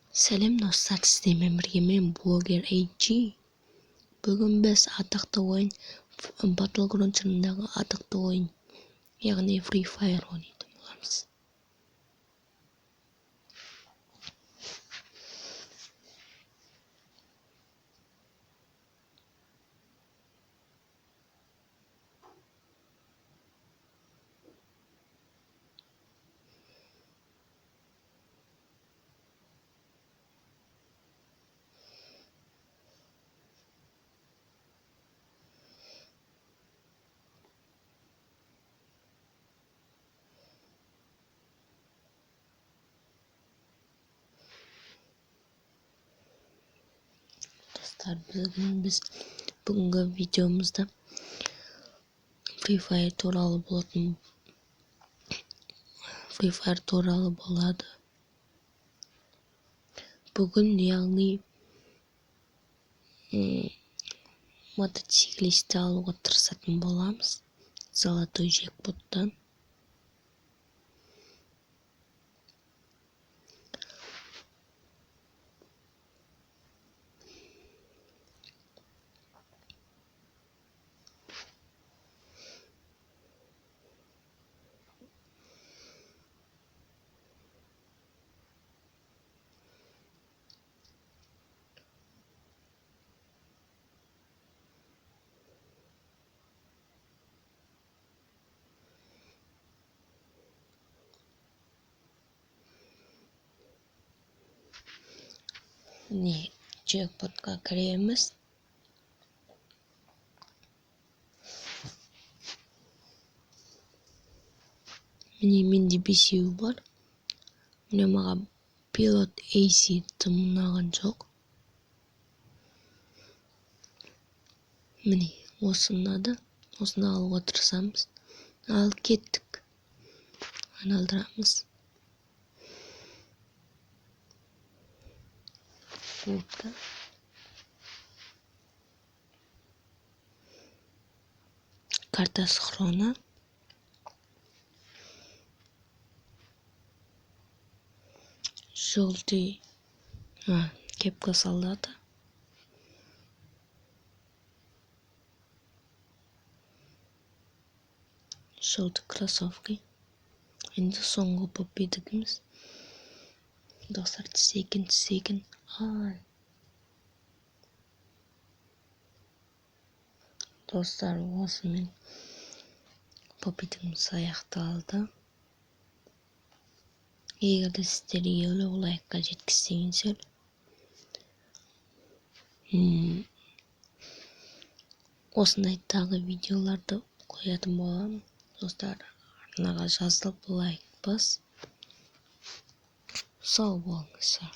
Сәлем достар, сіздермен бірге мен блогер AG. Бүгін біз атақты ойын Battleground түріндегі атақты ойын, яғни Free Fire ойнайтын боламыз. Достар, бүгінгі видеомызда Free Fire туралы болады. Бүгін яғни мотоциклисті алуға тырысатын боламыз. Золотой джекпоттан. Міне, джекпотқа кіреміз. Міне, менде 5 бар. Міне, маған пилот AC тым ұнаған жоқ. Міне, осы ұнады. Осыны алуға тырысамыз. Ал кеттік. Айналдырамыз. Burada. Карта схрона. Желтый. Кепка солдата. Желтый кроссовки. Енді соңғы попитігіміз. Достар, тісеген. Достар, осымен попитігіміз аяқталды. Егер де сіздер елі лайкқа жеткізсеңіздер, осындай тағы видеоларды қоятын боламын. Достар, арнаға жазылып лайк бас. Сау болыңыздар.